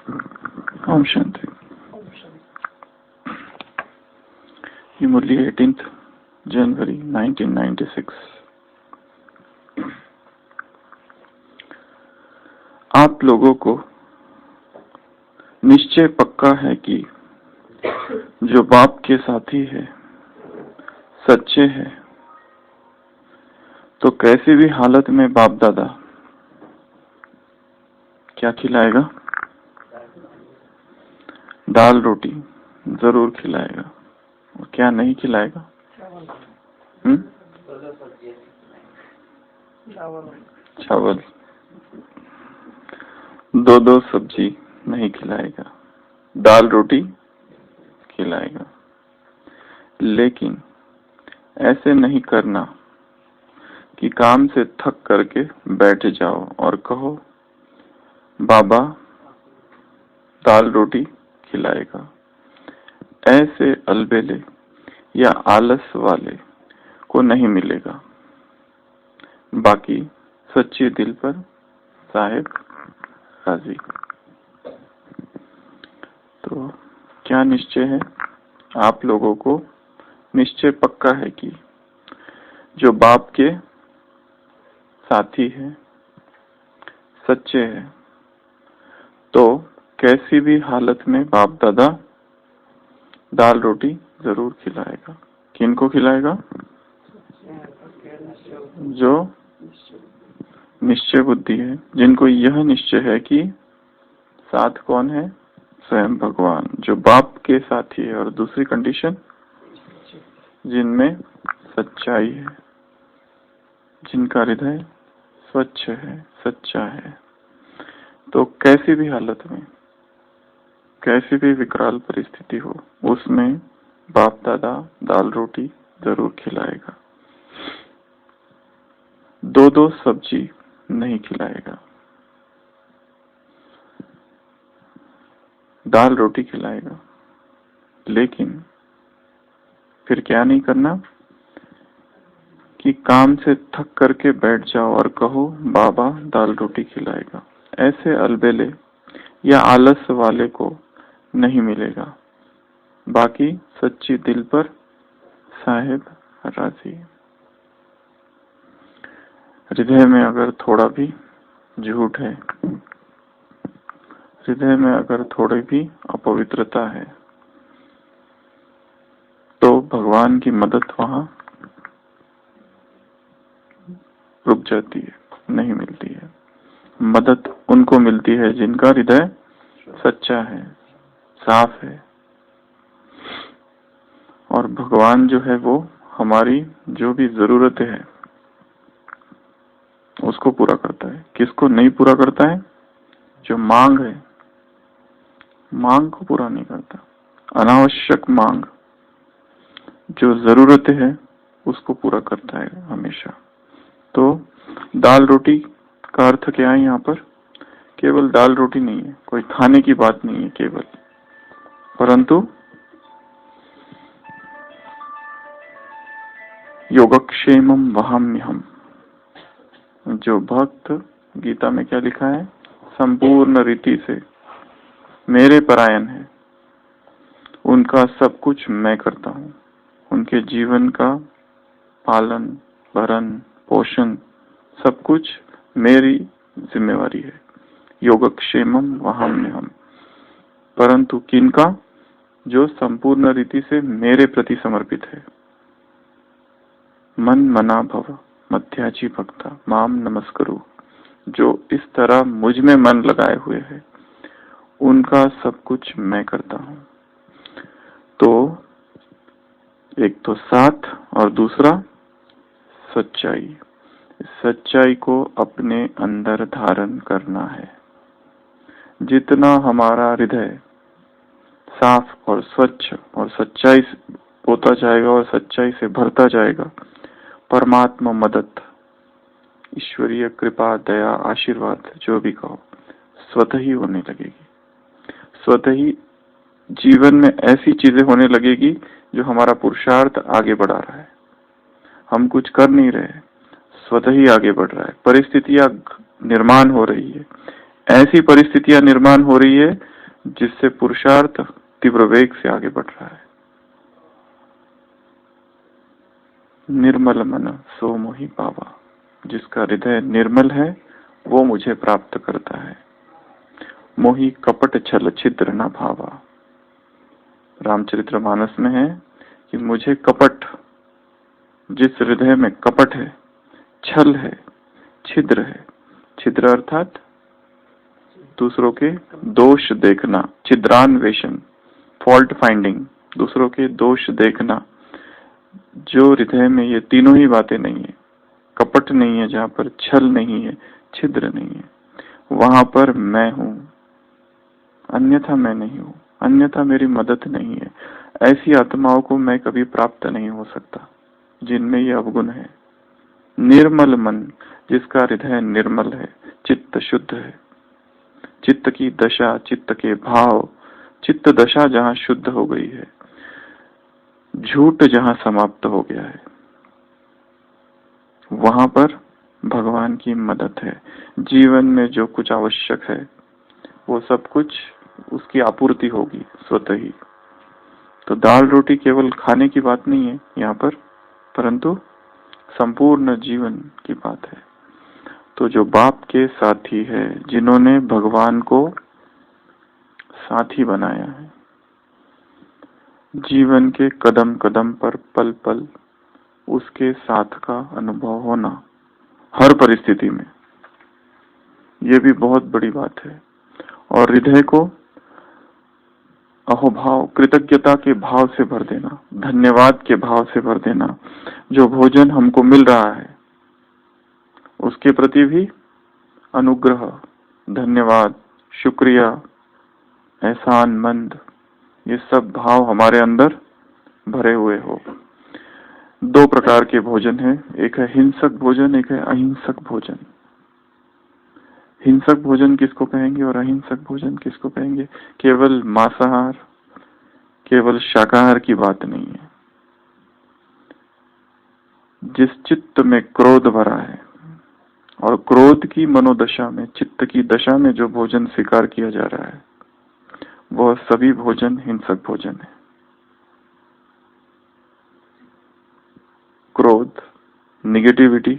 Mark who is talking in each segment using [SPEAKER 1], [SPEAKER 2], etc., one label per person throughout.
[SPEAKER 1] ओम शांति। ये मुरली 18 जनवरी 1996। आप लोगों को निश्चय पक्का है कि जो बाप के साथी है सच्चे हैं, तो कैसी भी हालत में बाप दादा क्या खिलाएगा? दाल रोटी जरूर खिलाएगा। और क्या नहीं खिलाएगा? चावल, दो सब्जी नहीं खिलाएगा, दाल रोटी खिलाएगा। लेकिन ऐसे नहीं करना कि काम से थक करके बैठ जाओ और कहो बाबा दाल रोटी खिलाएगा। ऐसे अलबेले या आलस वाले को नहीं मिलेगा। बाकी सच्चे दिल पर साहेब राजी। तो क्या निश्चय है? आप लोगों को निश्चय पक्का है कि जो बाप के साथी है सच्चे है, तो कैसी भी हालत में बाप दादा दाल रोटी जरूर खिलाएगा। किनको खिलाएगा? जो निश्चय बुद्धि है, जिनको यह निश्चय है कि साथ कौन है? स्वयं भगवान, जो बाप के साथी है। और दूसरी कंडीशन, जिनमें सच्चाई है, जिनका हृदय स्वच्छ है, सच्चा है। तो कैसी भी हालत में, कैसी भी विकराल परिस्थिति हो, उसमें बाप दादा दाल रोटी जरूर खिलाएगा। दो सब्जी नहीं खिलाएगा, दाल रोटी खिलाएगा। लेकिन फिर क्या नहीं करना कि काम से थक करके बैठ जाओ और कहो बाबा दाल रोटी खिलाएगा। ऐसे अलबेले या आलस वाले को नहीं मिलेगा। बाकी सच्ची दिल पर साहेब राजी। हृदय में अगर थोड़ा भी झूठ है, हृदय में अगर थोड़ी भी अपवित्रता है, तो भगवान की मदद वहां रुक जाती है, नहीं मिलती है। मदद उनको मिलती है जिनका हृदय सच्चा है, साफ है। और भगवान जो है वो हमारी जो भी जरूरतें है उसको पूरा करता है। किसको नहीं पूरा करता है? जो मांग है, मांग को पूरा नहीं करता। अनावश्यक मांग, जो जरूरतें है उसको पूरा करता है हमेशा। तो दाल रोटी का अर्थ क्या है यहाँ पर? केवल दाल रोटी नहीं है, कोई खाने की बात नहीं है केवल, परंतु योगक्षेमम वहाम्यहम। जो भक्त, गीता में क्या लिखा है? संपूर्ण रीति से मेरे परायण है, उनका सब कुछ मैं करता हूँ। उनके जीवन का पालन, भरण, पोषण सब कुछ मेरी जिम्मेवारी है। योगक्षेमम वहाम्यहम। परंतु किनका? जो संपूर्ण रीति से मेरे प्रति समर्पित है। मन मना भव मध्याजी भक्ता माम नमस्करु। जो इस तरह मुझ में मन लगाए हुए है, उनका सब कुछ मैं करता हूँ। तो एक तो साथ और दूसरा सच्चाई। सच्चाई को अपने अंदर धारण करना है। जितना हमारा हृदय साफ और स्वच्छ और सच्चाई होता जाएगा और सच्चाई से भरता जाएगा, परमात्मा मदद, ईश्वरीय कृपा, दया, आशीर्वाद जो भी कहो, स्वतः ही होने लगेगी। स्वतः ही जीवन में ऐसी चीजें होने लगेगी जो हमारा पुरुषार्थ आगे बढ़ा रहा है। हम कुछ कर नहीं रहे, स्वतः ही आगे बढ़ रहा है। परिस्थितियां निर्माण हो रही है, ऐसी परिस्थितियां निर्माण हो रही है जिससे पुरुषार्थ तीव्र वेग से आगे बढ़ रहा है। निर्मल मन सो मोहि पावा, जिसका हृदय निर्मल है वो मुझे प्राप्त करता है। मोहि कपट छल छिद्र न भावा, रामचरितमानस में है कि मुझे कपट, जिस हृदय में कपट है, छल है, छिद्र है, छिद्र अर्थात दूसरों के दोष देखना, छिद्रान्वेषण, फॉल्ट फाइंडिंग, दूसरों के दोष देखना, जो हृदय में ये तीनों ही बातें नहीं है, कपट नहीं है, जहाँ पर छल नहीं है, छिद्र नहीं है, वहां पर मैं हूं, अन्यथा मैं नहीं हूं, अन्यथा मेरी मदद नहीं है। ऐसी आत्माओं को मैं कभी प्राप्त नहीं हो सकता जिनमें ये अवगुण है। निर्मल मन, जिसका हृदय निर्मल है, चित्त शुद्ध है, चित्त की दशा, चित्त के भाव, चित्त दशा जहाँ शुद्ध हो गई है, झूठ जहाँ समाप्त हो गया है, वहां पर भगवान की मदद है। जीवन में जो कुछ आवश्यक है वो सब कुछ उसकी आपूर्ति होगी स्वतः ही। तो दाल रोटी केवल खाने की बात नहीं है यहाँ पर, परंतु संपूर्ण जीवन की बात है। तो जो बाप के साथी है, जिन्होंने भगवान को साथी बनाया है, जीवन के कदम कदम पर पल पल उसके साथ का अनुभव होना हर परिस्थिति में, ये भी बहुत बड़ी बात है। और हृदय को अहोभाव, कृतज्ञता के भाव से भर देना, धन्यवाद के भाव से भर देना। जो भोजन हमको मिल रहा है उसके प्रति भी अनुग्रह, धन्यवाद, शुक्रिया, एहसान मंद, ये सब भाव हमारे अंदर भरे हुए हो। दो प्रकार के भोजन है, एक है हिंसक भोजन, एक है अहिंसक भोजन। हिंसक भोजन किसको कहेंगे और अहिंसक भोजन किसको कहेंगे? केवल मांसाहार, केवल शाकाहार की बात नहीं है। जिस चित्त में क्रोध भरा है और क्रोध की मनोदशा में, चित्त की दशा में जो भोजन स्वीकार किया जा रहा है, वह सभी भोजन हिंसक भोजन है। क्रोध, निगेटिविटी,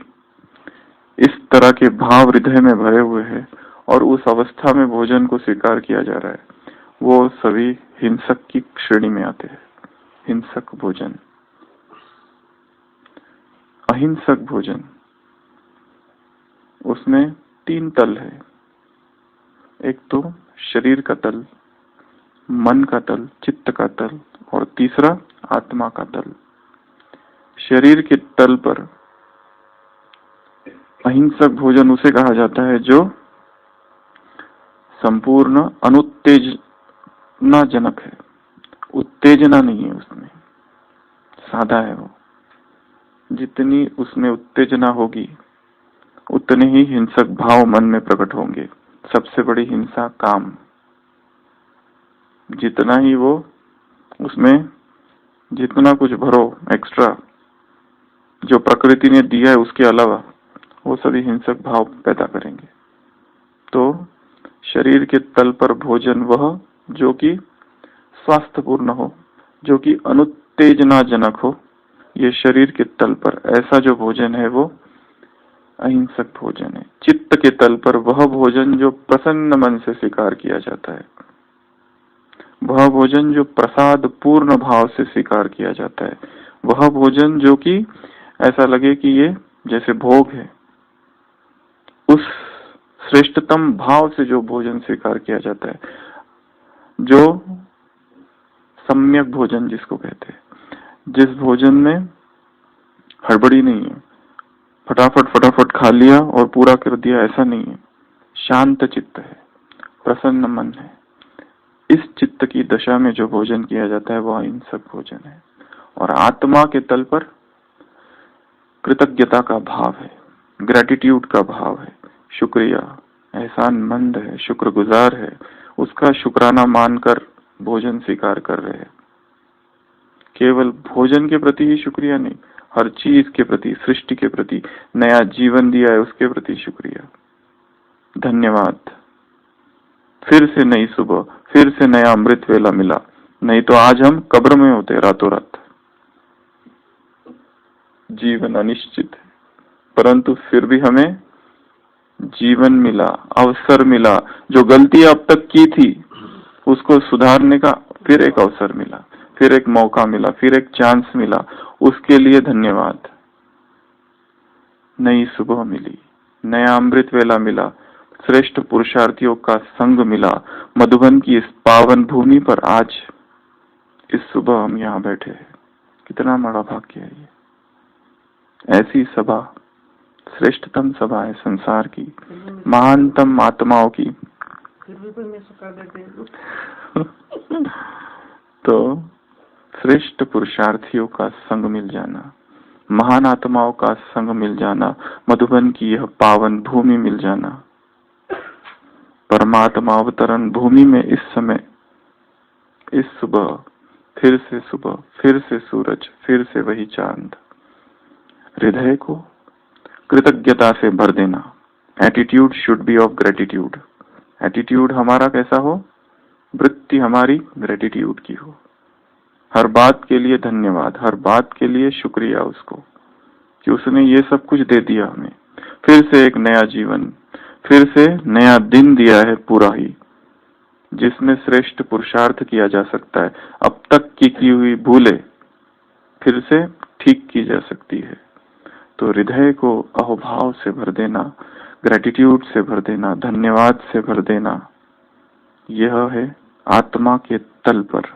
[SPEAKER 1] इस तरह के भाव हृदय में भरे हुए हैं और उस अवस्था में भोजन को स्वीकार किया जा रहा है, वो सभी हिंसक की श्रेणी में आते हैं। हिंसक भोजन। अहिंसक भोजन, उसमें तीन तल है। एक तो शरीर का तल, मन का तल, चित्त का तल, और तीसरा आत्मा का तल। शरीर के तल पर अहिंसक भोजन उसे कहा जाता है जो संपूर्ण अनुत्तेजनाजनक है, उत्तेजना नहीं है उसमें, सादा है वो। जितनी उसमें उत्तेजना होगी उतने ही हिंसक भाव मन में प्रकट होंगे। सबसे बड़ी हिंसा काम, जितना ही वो उसमें जितना कुछ भरो एक्स्ट्रा, जो प्रकृति ने दिया है उसके अलावा, वो सभी हिंसक भाव पैदा करेंगे। तो शरीर के तल पर भोजन वह जो कि स्वास्थ्यपूर्ण हो, जो कि अनुत्तेजनाजनक हो, ये शरीर के तल पर ऐसा जो भोजन है वो अहिंसक भोजन है। चित्त के तल पर वह भोजन जो प्रसन्न मन से स्वीकार किया जाता है, वह भोजन जो प्रसाद पूर्ण भाव से स्वीकार किया जाता है, वह भोजन जो कि ऐसा लगे कि ये जैसे भोग है, उस श्रेष्ठतम भाव से जो भोजन स्वीकार किया जाता है, जो सम्यक भोजन जिसको कहते हैं, जिस भोजन में हड़बड़ी नहीं है, फटाफट खा लिया और पूरा कर दिया, ऐसा नहीं है। शांत चित्त है, प्रसन्न मन है। इस चित्त की दशा में जो भोजन किया जाता है वह अहिंसक भोजन है। और आत्मा के तल पर कृतज्ञता का भाव है, ग्रेटिट्यूड का भाव है, शुक्रिया, एहसान मंद है, शुक्रगुजार है, उसका शुक्राना मानकर भोजन स्वीकार कर रहे हैं। केवल भोजन के प्रति ही शुक्रिया नहीं, हर चीज के प्रति, सृष्टि के प्रति, नया जीवन दिया है उसके प्रति शुक्रिया, धन्यवाद। फिर से नई सुबह, फिर से नया अमृत वेला मिला, नहीं तो आज हम कब्र में होते रातों रात। जीवन अनिश्चित है, परंतु फिर भी हमें जीवन मिला, अवसर मिला। जो गलती अब तक की थी उसको सुधारने का फिर एक अवसर मिला, फिर एक मौका मिला, फिर एक चांस मिला। उसके लिए धन्यवाद। नई सुबह मिली, नया अमृत वेला मिला, श्रेष्ठ पुरुषार्थियों का संग मिला। मधुबन की इस पावन भूमि पर आज इस सुबह हम यहाँ बैठे हैं। कितना बड़ा भाग्य है ये। ऐसी सभा श्रेष्ठतम सभा है संसार की, महानतम आत्माओं की। तो श्रेष्ठ पुरुषार्थियों का संग मिल जाना, महान आत्माओं का संग मिल जाना, मधुबन की यह पावन भूमि मिल जाना, परमात्मा अवतरण भूमि में इस समय, इस सुबह, फिर से सूरज, फिर से वही चांद। हृदय को कृतज्ञता से भर देना। Attitude should be of gratitude. Attitude हमारा कैसा हो? वृत्ति हमारी ग्रेटिट्यूड की हो। हर बात के लिए धन्यवाद, हर बात के लिए शुक्रिया उसको कि उसने ये सब कुछ दे दिया हमें। फिर से एक नया जीवन, फिर से नया दिन दिया है पूरा ही, जिसमें श्रेष्ठ पुरुषार्थ किया जा सकता है। अब तक की हुई भूले फिर से ठीक की जा सकती है। तो हृदय को अहोभाव से भर देना, ग्रेटिट्यूड से भर देना, धन्यवाद से भर देना, यह है आत्मा के तल पर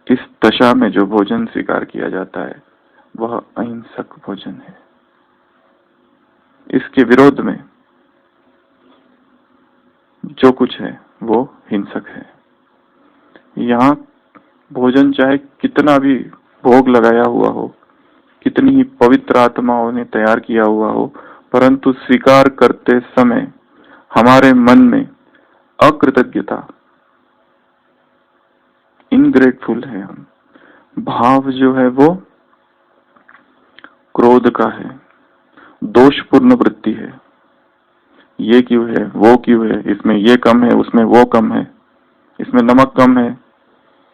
[SPEAKER 1] इस दशा में जो भोजन स्वीकार किया जाता है वह अहिंसक भोजन है। इसके विरोध में जो कुछ है वो हिंसक है। यहाँ भोजन चाहे कितना भी भोग लगाया हुआ हो, कितनी ही पवित्र आत्माओं ने तैयार किया हुआ हो, परंतु स्वीकार करते समय हमारे मन में अकृतज्ञता, इनग्रेटफुल है हम, भाव जो है वो क्रोध का है, दोषपूर्ण वृत्ति है। ये क्यों है, वो क्यों है, इसमें ये कम है, उसमें वो कम है, इसमें नमक कम है,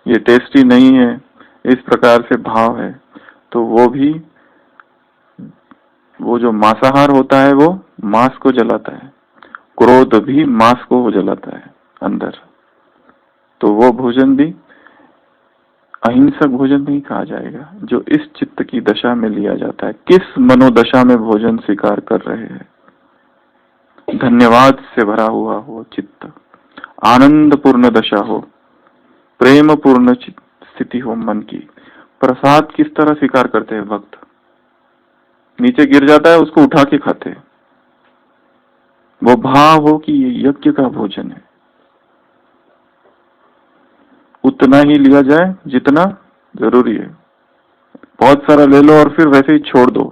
[SPEAKER 1] ये टेस्टी नहीं है, इस प्रकार से भाव है। तो वो जो मांसाहार होता है वो मांस को जलाता है, क्रोध भी मांस को जलाता है अंदर। तो वो भोजन भी अहिंसक भोजन नहीं कहा जाएगा जो इस चित्त की दशा में लिया जाता है। किस मनोदशा में भोजन स्वीकार कर रहे हैं? धन्यवाद से भरा हुआ हो चित्त, आनंद पूर्ण दशा हो, प्रेम पूर्ण स्थिति हो मन की। प्रसाद किस तरह स्वीकार करते हैं भक्त? नीचे गिर जाता है उसको उठा के खाते हैं। वो भाव हो कि ये यज्ञ का भोजन है, उतना ही लिया जाए जितना जरूरी है। बहुत सारा ले लो और फिर वैसे ही छोड़ दो,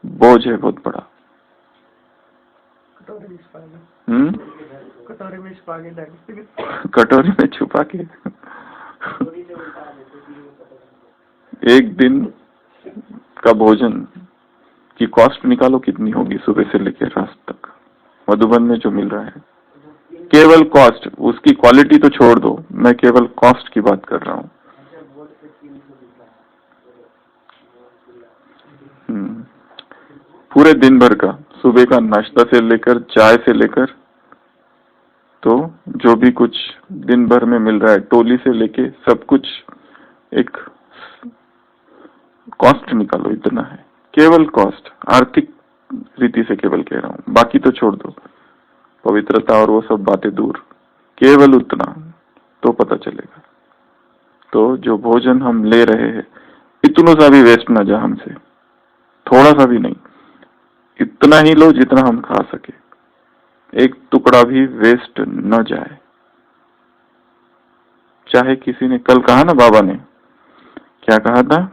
[SPEAKER 1] बोझ है बहुत बड़ा। कटोरी में छुपा के एक दिन का भोजन की कॉस्ट निकालो कितनी होगी सुबह से लेकर रात तक। मधुबन में जो मिल रहा है केवल कॉस्ट, उसकी क्वालिटी तो छोड़ दो, मैं केवल कॉस्ट की बात कर रहा हूँ। पूरे दिन भर का, सुबह का नाश्ता से लेकर चाय से लेकर, तो जो भी कुछ दिन भर में मिल रहा है, टोली से लेके सब कुछ, एक कॉस्ट निकालो, इतना है केवल कॉस्ट। आर्थिक रीति से केवल कह रहा हूँ, बाकी तो छोड़ दो, पवित्रता और वो सब बातें दूर, केवल उतना तो पता चलेगा। तो जो भोजन हम ले रहे हैं इतना सा भी वेस्ट ना जाए हमसे, थोड़ा सा भी नहीं, इतना ही लो जितना हम खा सके, एक टुकड़ा भी वेस्ट न जाए। चाहे किसी ने कल कहा ना, बाबा ने क्या कहा था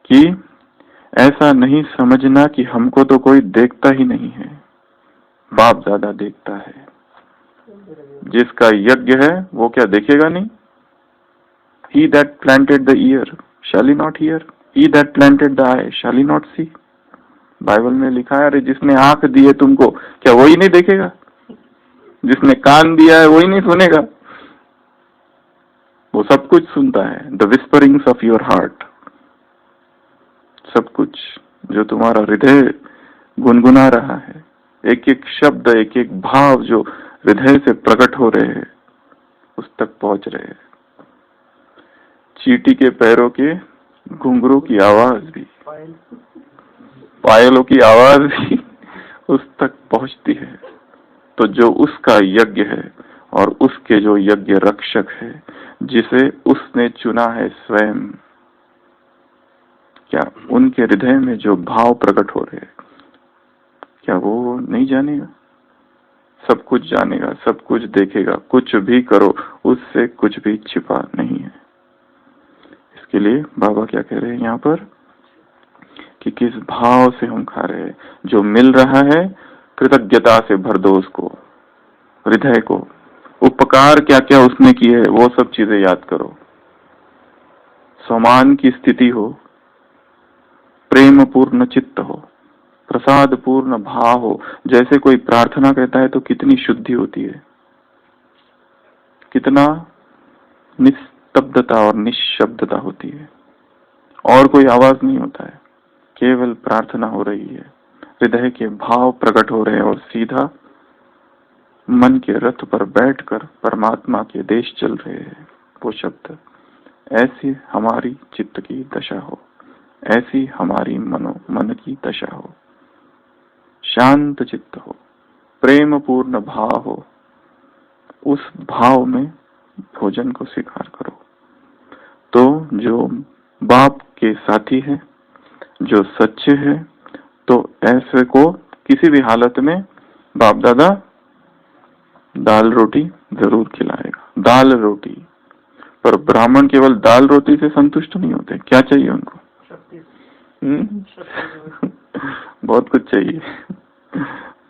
[SPEAKER 1] कि ऐसा नहीं समझना कि हमको तो कोई देखता ही नहीं है, बाप दादा देखता है। जिसका यज्ञ है वो क्या देखेगा नहीं? He that planted the ear shall he not hear? He that planted the eye shall he not see? Bible में लिखा है, अरे जिसने आंख दी है तुमको, क्या वही नहीं देखेगा? जिसने कान दिया है वही नहीं सुनेगा? वो सब कुछ सुनता है, द विस्परिंग्स ऑफ योर हार्ट, सब कुछ जो तुम्हारा हृदय गुनगुना रहा है, एक एक शब्द, एक एक भाव जो हृदय से प्रकट हो रहे हैं, उस तक पहुंच रहे हैं। चींटी के पैरों के घुंघरू की आवाज भी, पायलों की आवाज भी उस तक पहुंचती है। तो जो उसका यज्ञ है और उसके जो यज्ञ रक्षक है, जिसे उसने चुना है स्वयं, क्या उनके हृदय में जो भाव प्रकट हो रहे हैं, क्या वो नहीं जानेगा? सब कुछ जानेगा, सब कुछ देखेगा, कुछ भी करो उससे कुछ भी छिपा नहीं है। इसके लिए बाबा क्या कह रहे हैं यहाँ पर कि किस भाव से हम खा रहे हैं। जो मिल रहा है कृतज्ञता से भर दो उसको, हृदय को। उपकार क्या क्या उसने किए है वो सब चीजें याद करो। सम्मान की स्थिति हो, प्रेम पूर्ण चित्त हो, प्रसाद पूर्ण भाव हो। जैसे कोई प्रार्थना करता है तो कितनी शुद्धि होती है, कितना निस्तब्धता और निशब्दता होती है, और कोई आवाज नहीं होता है, केवल प्रार्थना हो रही है, हृदय के भाव प्रकट हो रहे हैं और सीधा मन के रथ पर बैठकर परमात्मा के देश चल रहे हैं वो शब्द। ऐसी हमारी चित्त की दशा हो, ऐसी हमारी मन की दशा हो, शांत चित्त हो, प्रेम पूर्ण भाव हो। उस भाव में भोजन को स्वीकार करो। तो जो बाप के साथी है, जो सच्चे है, तो ऐसे को किसी भी हालत में बाप दादा दाल रोटी जरूर खिलाएगा। दाल रोटी, पर ब्राह्मण केवल दाल रोटी से संतुष्ट नहीं होते, क्या चाहिए उनको? बहुत कुछ चाहिए।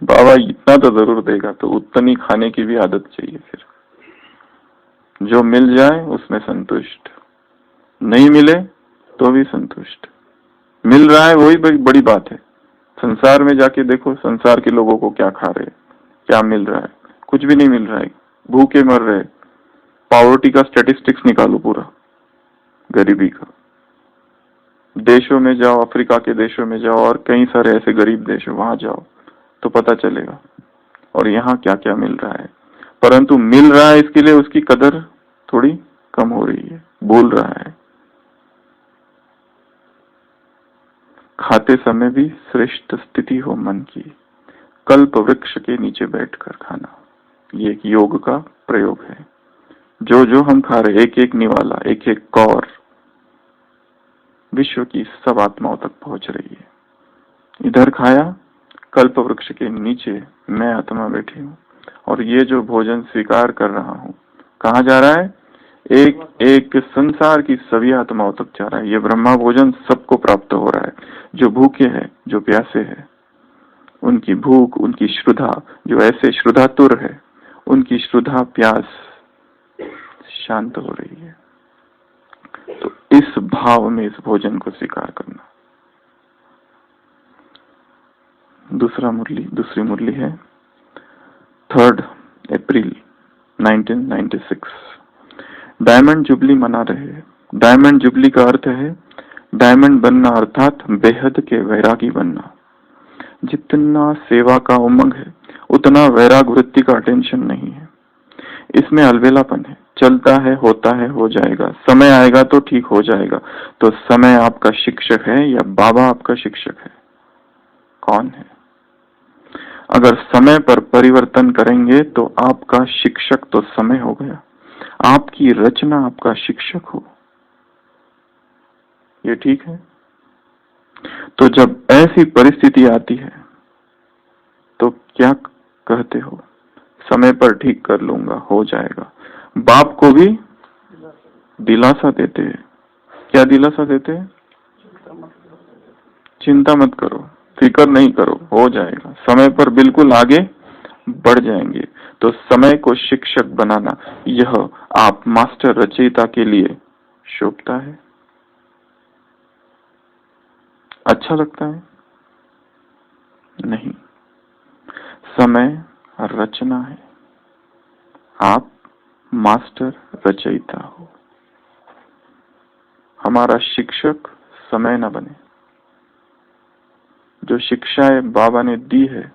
[SPEAKER 1] बाबा इतना तो जरूर देगा, तो उतनी खाने की भी आदत चाहिए। फिर जो मिल जाए उसमें संतुष्ट, नहीं मिले तो भी संतुष्ट। मिल रहा है वही बड़ी बात है। संसार में जाके देखो, संसार के लोगों को क्या खा रहे, क्या मिल रहा है? कुछ भी नहीं मिल रहा है, भूखे मर रहे। पॉवर्टी का स्टैटिस्टिक्स निकालो पूरा, गरीबी का। देशों में जाओ, अफ्रीका के देशों में जाओ और कई सारे ऐसे गरीब देश है, वहां जाओ तो पता चलेगा। और यहाँ क्या क्या मिल रहा है, परंतु मिल रहा है इसके लिए उसकी कदर थोड़ी कम हो रही है, भूल रहा है। खाते समय भी श्रेष्ठ स्थिति हो मन की, कल्प वृक्ष के नीचे बैठकर खाना, ये एक योग का प्रयोग है। जो जो हम खा रहे, एक एक निवाला, एक एक कौर विश्व की सब आत्माओं तक पहुंच रही है। इधर खाया, कल्प वृक्ष के नीचे मैं आत्मा बैठी हूँ, और ये जो भोजन स्वीकार कर रहा हूँ कहाँ जा रहा है? एक एक संसार की सभी आत्माओं तक जा रहा है। ये ब्रह्मा भोजन सबको प्राप्त हो रहा है। जो भूखे हैं, जो प्यासे हैं, उनकी भूख, उनकी श्रद्धा, जो ऐसे श्रद्धातुर है, उनकी श्रद्धा प्यास शांत हो रही है। तो इस भाव में इस भोजन को स्वीकार करना। दूसरी मुरली है 3 अप्रैल 1996। डायमंड जुबली मना रहे हैं। डायमंड जुबली का अर्थ है डायमंड बनना, अर्थात बेहद के वैरागी बनना। जितना सेवा का उमंग है उतना वैराग वृत्ति का टेंशन नहीं है। इसमें अलबेलापन है, चलता है, होता है, हो जाएगा, समय आएगा तो ठीक हो जाएगा। तो समय आपका शिक्षक है या बाबा आपका शिक्षक है? कौन है? अगर समय पर परिवर्तन करेंगे तो आपका शिक्षक तो समय हो गया, आपकी रचना आपका शिक्षक हो। ये ठीक है? तो जब ऐसी परिस्थिति आती है तो क्या कहते हो? समय पर ठीक कर लूंगा, हो जाएगा। बाप को भी दिलासा देते हैं। क्या दिलासा देते हैं? चिंता मत करो, फिक्र नहीं करो, हो जाएगा। समय पर बिल्कुल आगे बढ़ जाएंगे। तो समय को शिक्षक बनाना, यह आप मास्टर रचयिता के लिए शोभता है, अच्छा लगता है? नहीं, समय रचना है, आप मास्टर रचयिता हो। हमारा शिक्षक समय न बने। जो शिक्षाएं बाबा ने दी है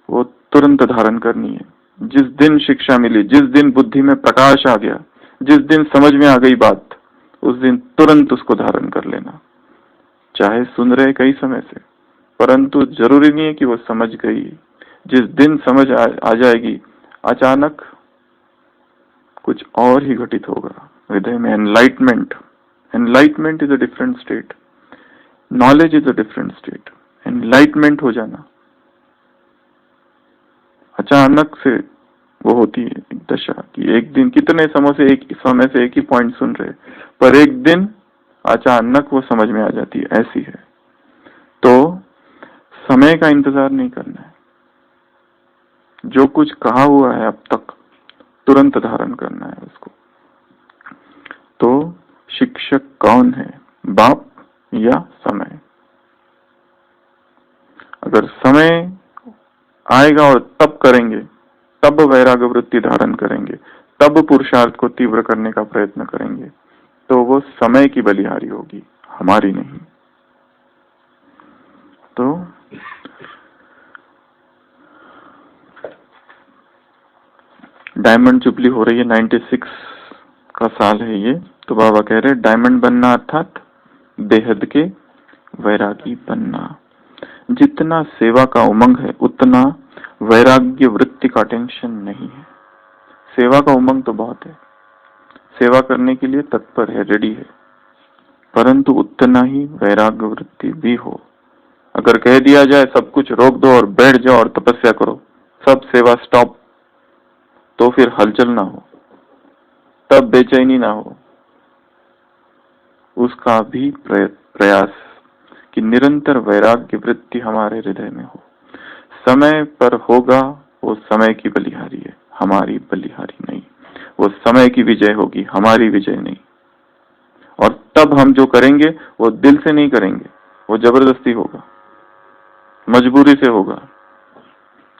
[SPEAKER 1] वो तुरंत धारण करनी है। जिस दिन शिक्षा मिली, जिस दिन बुद्धि में प्रकाश आ गया, जिस दिन समझ में आ गई बात, उस दिन तुरंत उसको धारण कर लेना। चाहे सुन रहे कई समय से, परंतु जरूरी नहीं है कि वो समझ गई। जिस दिन समझ आ जाएगी, अचानक कुछ और ही घटित होगा हृदय में। Enlightenment is a different state, knowledge is a different state. Enlightenment हो जाना अचानक से वो होती है एक दशा कि एक दिन कितने समय से एक ही पॉइंट सुन रहे, पर एक दिन अचानक वो समझ में आ जाती है, ऐसी है। तो समय का इंतजार नहीं करना है। जो कुछ कहा हुआ है अब तक तुरंत धारण करना है उसको। तो शिक्षक कौन है, बाप या समय? अगर समय आएगा और तब करेंगे, तब वैराग्य वृत्ति धारण करेंगे, तब पुरुषार्थ को तीव्र करने का प्रयत्न करेंगे, तो वो समय की बलिहारी होगी, हमारी नहीं। तो डायमंड जुबली हो रही है, 96 का साल है ये। तो बाबा कह रहे डायमंड बनना अर्थात बेहद के वैरागी बनना। जितना सेवा का उमंग है उतना वैराग्य वृत्ति का टेंशन नहीं है। सेवा का उमंग तो बहुत है, सेवा करने के लिए तत्पर है, रेडी है, परंतु उतना ही वैराग्य वृत्ति भी हो। अगर कह दिया जाए सब कुछ रोक दो और बैठ जाओ और तपस्या करो, सब सेवा स्टॉप, तो फिर हलचल ना हो, तब बेचैनी ना हो। उसका भी प्रयास कि निरंतर वैराग्य वृत्ति हमारे हृदय में हो। समय पर होगा वो समय की बलिहारी है, हमारी बलिहारी नहीं। वो समय की विजय होगी, हमारी विजय नहीं। और तब हम जो करेंगे वो दिल से नहीं करेंगे, वो जबरदस्ती होगा, मजबूरी से होगा।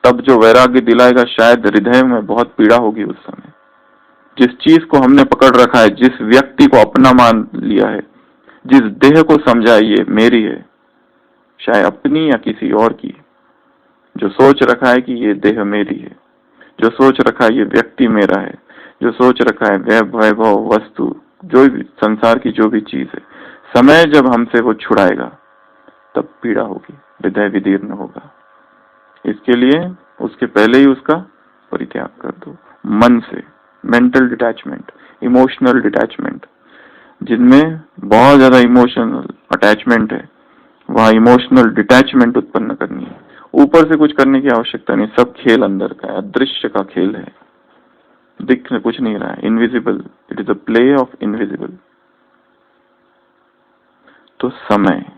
[SPEAKER 1] तब जो वैराग्य दिलाएगा शायद हृदय में बहुत पीड़ा होगी उस समय। जिस चीज को हमने पकड़ रखा है, जिस व्यक्ति को अपना मान लिया है, जिस देह को समझा ये मेरी है, चाहे अपनी या किसी और की, जो सोच रखा है कि ये देह मेरी है, जो सोच रखा है ये व्यक्ति मेरा है, जो सोच रखा है वैभव वस्तु, जो भी संसार की जो भी चीज है, समय जब हमसे वो छुड़ाएगा तब पीड़ा होगी, हृदय विदीर्ण होगा। इसके लिए उसके पहले ही उसका परित्याग कर दो मन से। मेंटल डिटैचमेंट, इमोशनल डिटैचमेंट, जिनमें बहुत ज्यादा इमोशनल अटैचमेंट है, वहां इमोशनल डिटैचमेंट उत्पन्न करनी है। ऊपर से कुछ करने की आवश्यकता नहीं, सब खेल अंदर का है, अदृश्य का खेल है, दिख कुछ नहीं रहा है, invisible, it is a play of invisible. तो समय,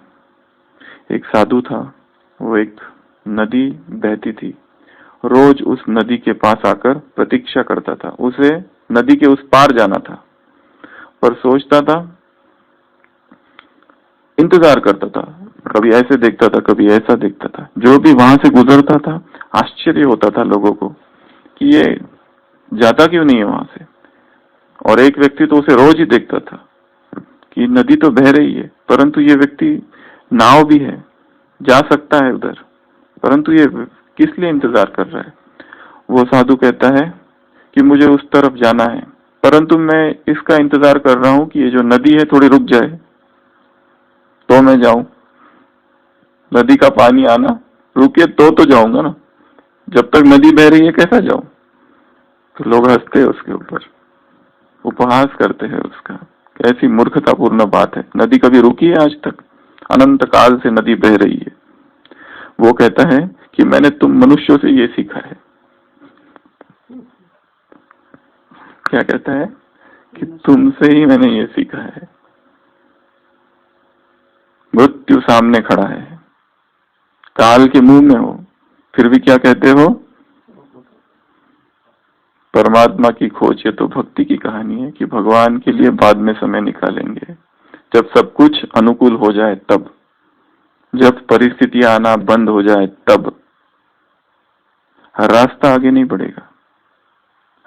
[SPEAKER 1] एक साधु था, वो एक नदी बहती थी, रोज उस नदी के पास आकर प्रतीक्षा करता था। उसे नदी के उस पार जाना था, पर सोचता था, इंतजार करता था, कभी ऐसे देखता था, कभी ऐसा देखता था। जो भी वहां से गुजरता था आश्चर्य होता था लोगों को कि ये जाता क्यों नहीं है वहां से। और एक व्यक्ति तो उसे रोज ही देखता था कि नदी तो बह रही है, परंतु ये व्यक्ति नाव भी है, जा सकता है उधर, परंतु ये किस लिए इंतजार कर रहा है। वो साधु कहता है कि मुझे उस तरफ जाना है, परंतु मैं इसका इंतजार कर रहा हूं कि ये जो नदी है थोड़ी रुक जाए तो मैं जाऊं। नदी का पानी आना रुके तो जाऊंगा ना, जब तक नदी बह रही है कैसा जाऊं। तो लोग हंसते हैं उसके ऊपर, उपहास करते हैं उसका, कैसी मूर्खतापूर्ण बात है, नदी कभी रुकी है आज तक? अनंत काल से नदी बह रही है। वो कहता है कि मैंने तुम मनुष्यों से ये सीखा है। क्या कहता है कि तुमसे ही मैंने ये सीखा है। मृत्यु सामने खड़ा है, काल के मुंह में हो, फिर भी क्या कहते हो? परमात्मा की खोज, ये तो भक्ति की कहानी है कि भगवान के लिए बाद में समय निकालेंगे, जब सब कुछ अनुकूल हो जाए तब, जब परिस्थितियां आना बंद हो जाए तब। रास्ता आगे नहीं बढ़ेगा,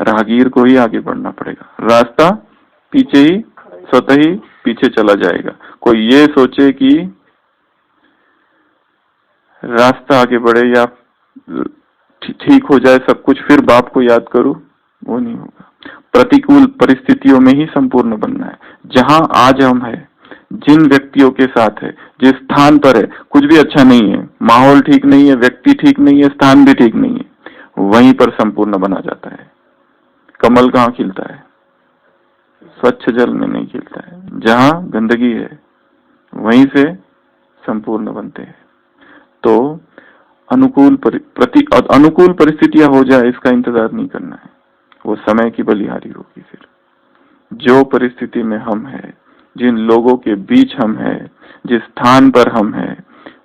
[SPEAKER 1] राहगीर को ही आगे बढ़ना पड़ेगा, रास्ता पीछे ही स्वतः ही पीछे चला जाएगा। कोई ये सोचे कि रास्ता आगे बढ़े या ठीक हो जाए सब कुछ फिर बाप को याद करूं, वो नहीं होगा। प्रतिकूल परिस्थितियों में ही संपूर्ण बनना है। जहां आज हम हैं, जिन व्यक्तियों के साथ है, जिस स्थान पर है, कुछ भी अच्छा नहीं है, माहौल ठीक नहीं है, व्यक्ति ठीक नहीं है, स्थान भी ठीक नहीं है, वहीं पर संपूर्ण बना जाता है। कमल कहाँ खिलता है? स्वच्छ जल में नहीं खिलता है। जहां गंदगी है वहीं से संपूर्ण बनते हैं। तो अनुकूल अनुकूल परिस्थितियां हो जाए इसका इंतजार नहीं करना है, वो समय की बलिहारी होगी। फिर जो परिस्थिति में हम हैं, जिन लोगों के बीच हम हैं, जिस स्थान पर हम हैं,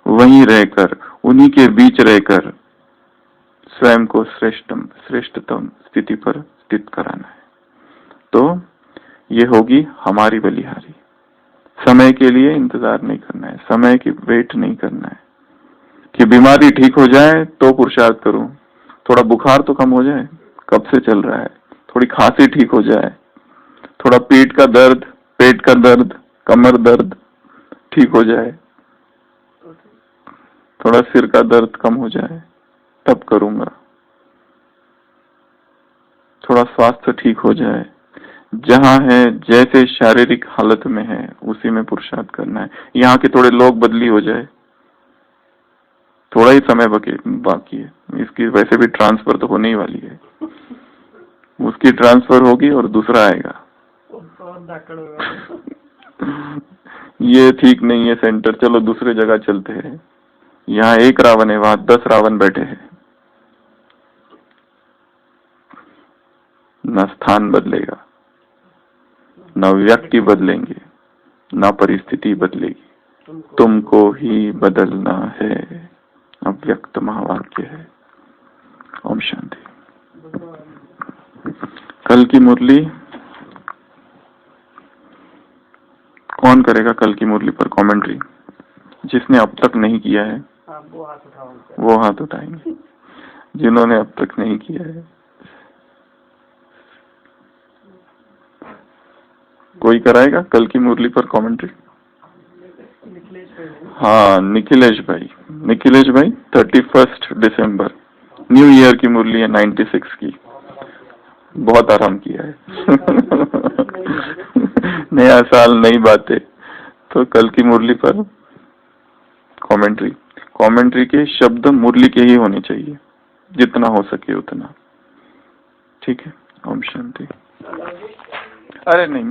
[SPEAKER 1] वहीं रहकर, उन्हीं के बीच रहकर स्वयं को श्रेष्ठतम स्थिति पर स्थित कराना है। तो ये होगी हमारी बलिहारी। समय के लिए इंतजार नहीं करना है, समय की वेट नहीं करना है कि बीमारी ठीक हो जाए तो पुरुषार्थ करूं, थोड़ा बुखार तो कम हो जाए, कब से चल रहा है, थोड़ी खांसी ठीक हो जाए, थोड़ा पेट का दर्द, पेट का दर्द, कमर दर्द ठीक हो जाए, थोड़ा सिर का दर्द कम हो जाए, तब करूंगा। थोड़ा स्वास्थ्य ठीक हो जाए, जहां है जैसे शारीरिक हालत में है उसी में पुरुषार्थ करना है। यहाँ के थोड़े लोग बदली हो जाए, थोड़ा ही समय बाकी है, इसकी वैसे भी ट्रांसफर तो होने ही वाली है, उसकी ट्रांसफर होगी और दूसरा आएगा। ये ठीक नहीं है सेंटर, चलो दूसरे जगह चलते हैं। यहाँ एक रावण है, वहां 10 रावण बैठे हैं। न स्थान बदलेगा, न व्यक्ति बदलेंगे, न परिस्थिति बदलेगी, तुमको ही बदलना है। अव्यक्त महावाक्य है। ओम शांति। कल की मुरली कौन करेगा? कल की मुरली पर कमेंट्री जिसने अब तक नहीं किया है वो हाथ उठाएंगे। जिन्होंने अब तक नहीं किया है, कोई कराएगा कल की मुरली पर कमेंट्री? हाँ, निखिलेश भाई 31 दिसंबर न्यू ईयर की मुरली है, 96 की। बहुत आराम किया है। नया साल, नई बातें। तो कल की मुरली पर कमेंट्री के शब्द मुरली के ही होने चाहिए, जितना हो सके उतना। ठीक है। ओम शांति। अरे नहीं,